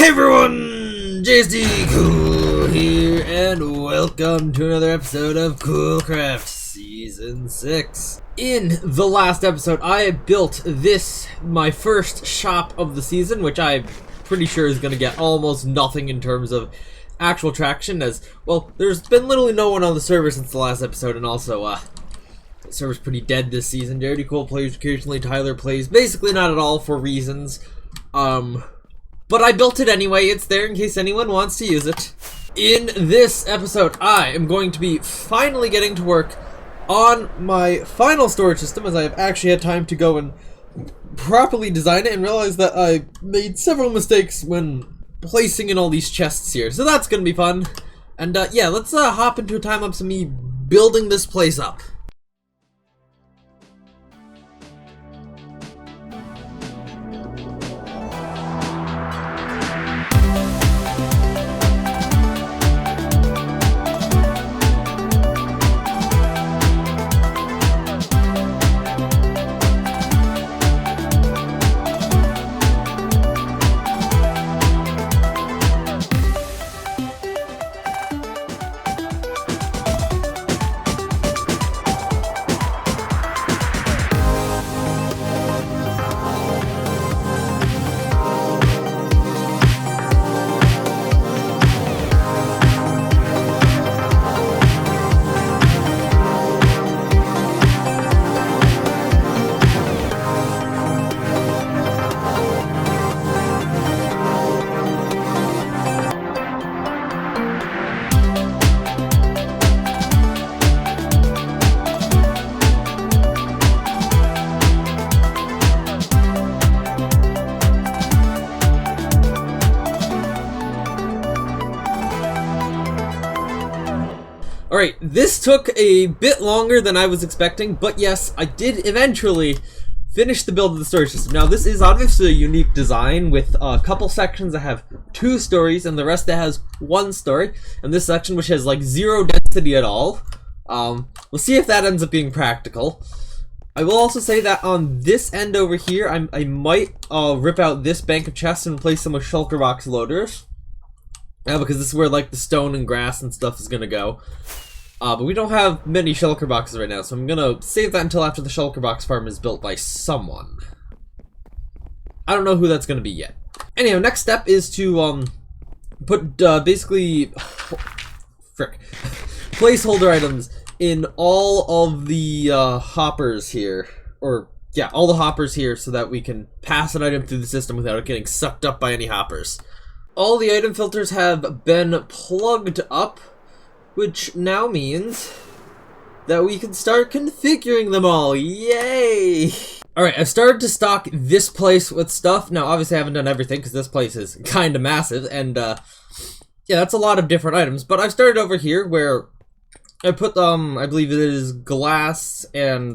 Hey everyone, JSD Cool here, and welcome to another episode of Coolcraft Season 6. In the last episode, I built this, my first shop of the season, which I'm pretty sure is going to get almost nothing in terms of actual traction, as, well, there's been literally no one on the server since the last episode, and also, the server's pretty dead this season. JD Cool plays occasionally, Tyler plays basically not at all for reasons, but I built it anyway. It's there in case anyone wants to use it. In this episode, I am going to be finally getting to work on my final storage system, as I have actually had time to go and properly design it and realize that I made several mistakes when placing in all these chests here. So that's going to be fun. And yeah, let's hop into a time-lapse of me building this place up. Alright, this took a bit longer than I was expecting, but yes, I did eventually finish the build of the storage system. Now, this is obviously a unique design with a couple sections that have 2 stories and the rest that has 1 story, and this section which has like 0 density at all. We'll see if that ends up being practical. I will also say that on this end over here, I might rip out this bank of chests and replace them with shulker box loaders. Because this is where like the stone and grass and stuff is gonna go. But we don't have many shulker boxes right now, so I'm gonna save that until after the shulker box farm is built by someone. I don't know who that's gonna be yet. Anyhow, next step is to put basically placeholder items in all of the hoppers here, or yeah, all the hoppers here, so that we can pass an item through the system without it getting sucked up by any hoppers. All the item filters have been plugged up, which now means that we can start configuring them all. Yay! Alright, I've started to stock this place with stuff. Now, obviously I haven't done everything because this place is kind of massive, and yeah, that's a lot of different items. But I've started over here where I put, I believe it is glass and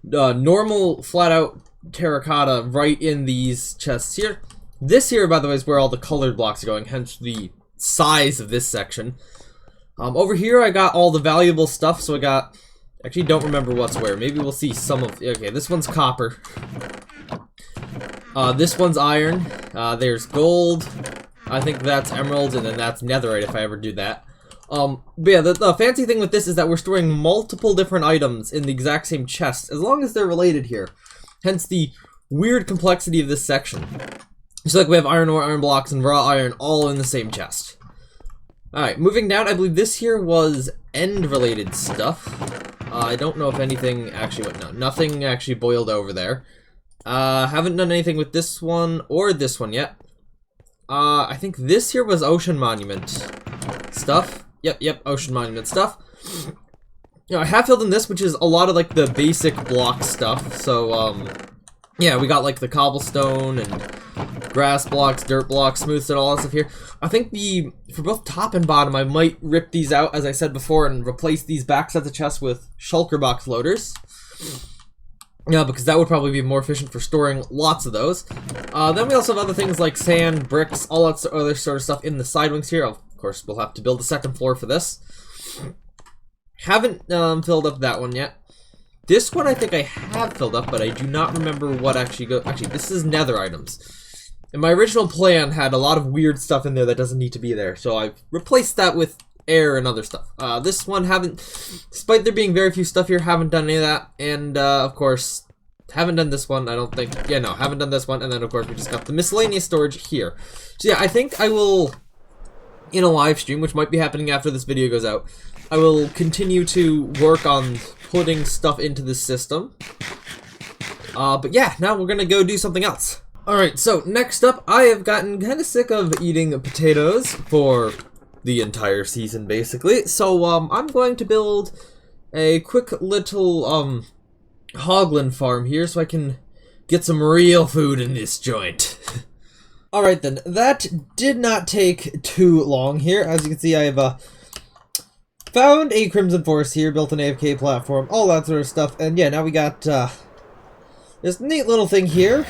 normal flat-out terracotta right in these chests here. This here, by the way, is where all the colored blocks are going, hence the size of this section. Over here, I got all the valuable stuff, so I got... Actually, don't remember what's where. Maybe we'll see some of... Okay, this one's copper. This one's iron. There's gold. I think that's emerald, and then that's netherite if I ever do that. But yeah, the fancy thing with this is that we're storing multiple different items in the exact same chest, as long as they're related here. Hence the weird complexity of this section. So like we have iron ore, iron blocks, and raw iron all in the same chest. Alright, moving down, I believe this here was end-related stuff. I don't know if anything actually went... No, nothing actually boiled over there. Haven't done anything with this one or this one yet. I think this here was ocean monument stuff. Yep, ocean monument stuff. You know, I have filled in this, which is a lot of like the basic block stuff. So, yeah, we got like the cobblestone and grass blocks, dirt blocks, smooth stone, all that stuff here. I think for both top and bottom, I might rip these out, as I said before, and replace these back sets of chests with shulker box loaders. Yeah, because that would probably be more efficient for storing lots of those. Then we also have other things like sand, bricks, all that other sort of stuff in the side wings here. Of course, we'll have to build a second floor for this. Haven't filled up that one yet. This one I think I have filled up, but I do not remember what actually goes. Actually, this is nether items. And my original plan had a lot of weird stuff in there that doesn't need to be there, so I've replaced that with air and other stuff. This one haven't, despite there being very few stuff here, haven't done any of that, and of course, haven't done this one, I don't think, yeah, no, haven't done this one, and then of course we just got the miscellaneous storage here. So yeah, I think I will, in a live stream, which might be happening after this video goes out, I will continue to work on putting stuff into this system. But yeah, now we're gonna go do something else. Alright, so next up, I have gotten kind of sick of eating potatoes for the entire season, basically. So, I'm going to build a quick little, hoglin farm here so I can get some real food in this joint. Alright then, that did not take too long here. As you can see, I have, found a Crimson Forest here, built an AFK platform, all that sort of stuff, and yeah, now we got, this neat little thing here.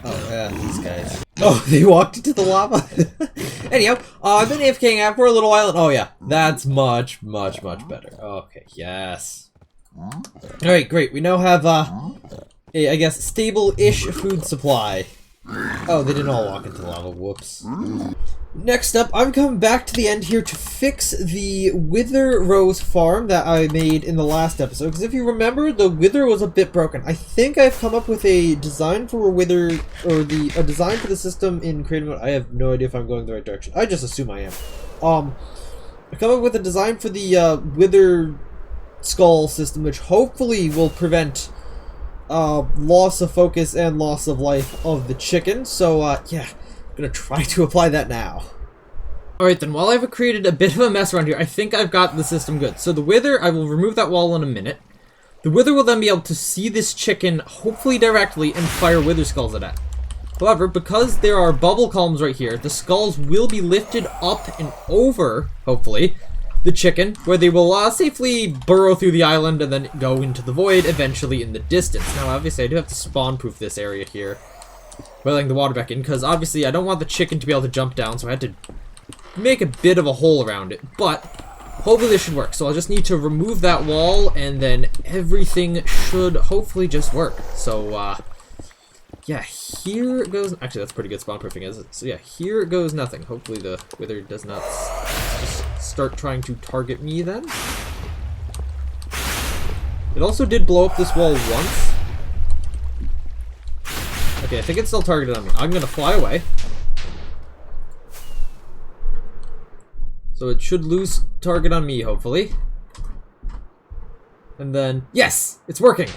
Oh, yeah, these guys. Oh, they walked into the lava? Anyhow, I've been AFKing out for a little while, and oh yeah, that's much better. Okay, yes. Alright, great. We now have, a, I guess, stable-ish food supply. Oh, they didn't all walk into the lava. Whoops. Next up, I'm coming back to the end here to fix the Wither Rose farm that I made in the last episode. Because if you remember, the Wither was a bit broken. I think I've come up with a design for a Wither, or a design for the system in creative mode. I have no idea if I'm going the right direction. I just assume I am. I come up with a design for the Wither skull system, which hopefully will prevent loss of focus and loss of life of the chicken. So, yeah. I'm gonna try to apply that now. Alright then, while I've created a bit of a mess around here, I think I've got the system good. So the Wither, I will remove that wall in a minute. The Wither will then be able to see this chicken, hopefully directly, and fire Wither skulls at it. However, because there are bubble columns right here, the skulls will be lifted up and over, hopefully, the chicken, where they will safely burrow through the island and then go into the void, eventually in the distance. Now, obviously, I do have to spawn-proof this area here by letting the water back in, because obviously I don't want the chicken to be able to jump down, so I had to make a bit of a hole around it, but hopefully this should work. So I'll just need to remove that wall, and then everything should hopefully just work. So, yeah, here goes... Actually, that's pretty good spawn-proofing, isn't it? So yeah, here goes nothing. Hopefully the Wither does not just start trying to target me then. It also did blow up this wall once. Okay, I think it's still targeted on me. I'm gonna fly away. So it should lose target on me, hopefully. And then, yes! It's working!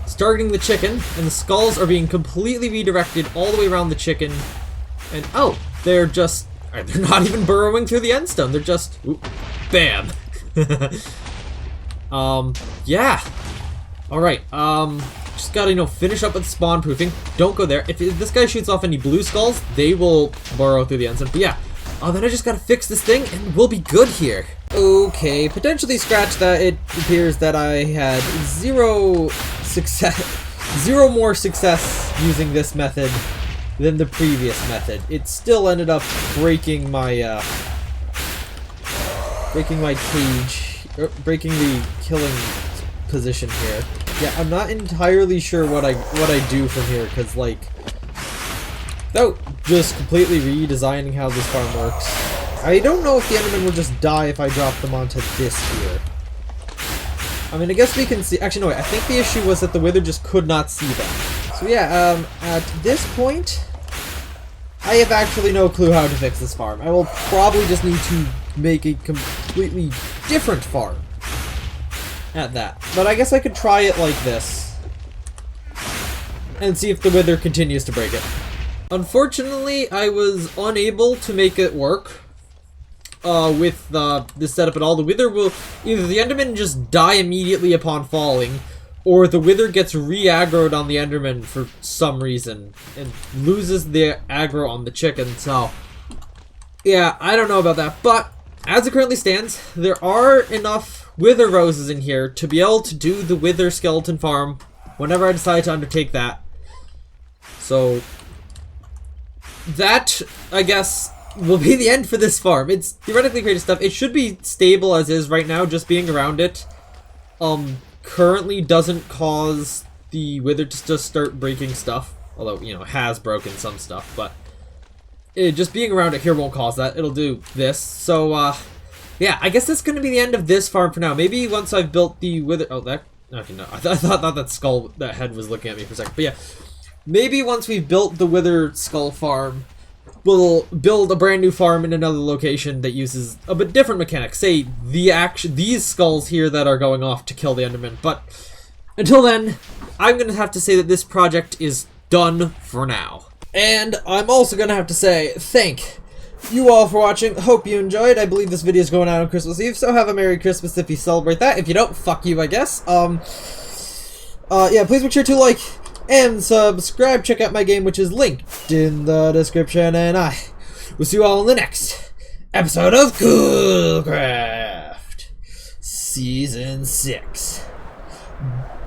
It's targeting the chicken, and the skulls are being completely redirected all the way around the chicken. And, oh! They're just... They're not even burrowing through the end stone. They're just... Ooh, bam! Yeah. Alright, just gotta, you know, finish up with spawn proofing. Don't go there. If this guy shoots off any blue skulls, they will burrow through the end zone. But yeah, then I just gotta fix this thing and we'll be good here. Okay, potentially scratch that. It appears that I had zero more success using this method than the previous method. It still ended up breaking my cage, breaking the killing position here. Yeah, I'm not entirely sure what I do from here, because, like, without just completely redesigning how this farm works, I don't know if the Endermen will just die if I drop them onto this here. I mean, I guess we can see... Actually, no, wait, I think the issue was that the Wither just could not see them. So yeah, at this point, I have actually no clue how to fix this farm. I will probably just need to make a completely different farm at that. But I guess I could try it like this and see if the Wither continues to break it. Unfortunately, I was unable to make it work with this setup at all. The Wither will... Either the Enderman just die immediately upon falling, or the Wither gets re-aggroed on the Enderman for some reason and loses the aggro on the chicken. So, yeah, I don't know about that. But, as it currently stands, there are enough Wither Roses in here to be able to do the Wither skeleton farm whenever I decide to undertake that. So, that, I guess, will be the end for this farm. It's theoretically creative stuff. It should be stable as is right now, just being around it. Currently doesn't cause the Wither to just start breaking stuff. Although, you know, it has broken some stuff, but just being around it here won't cause that. It'll do this. So, yeah, I guess that's going to be the end of this farm for now. Maybe once I've built the wither... Oh, that... Okay, no. I thought that skull, that head was looking at me for a second. But yeah, maybe once we've built the wither skull farm, we'll build a brand new farm in another location that uses a bit different mechanics. Say, these skulls here that are going off to kill the Enderman. But until then, I'm going to have to say that this project is done for now. And I'm also going to have to say thank you all for watching. Hope you enjoyed. I believe this video is going out on Christmas Eve, so have a Merry Christmas if you celebrate that. If you don't, fuck you, I guess. Yeah, please make sure to like and subscribe. Check out my game, which is linked in the description, and I will see you all in the next episode of Coolcraft Season 6.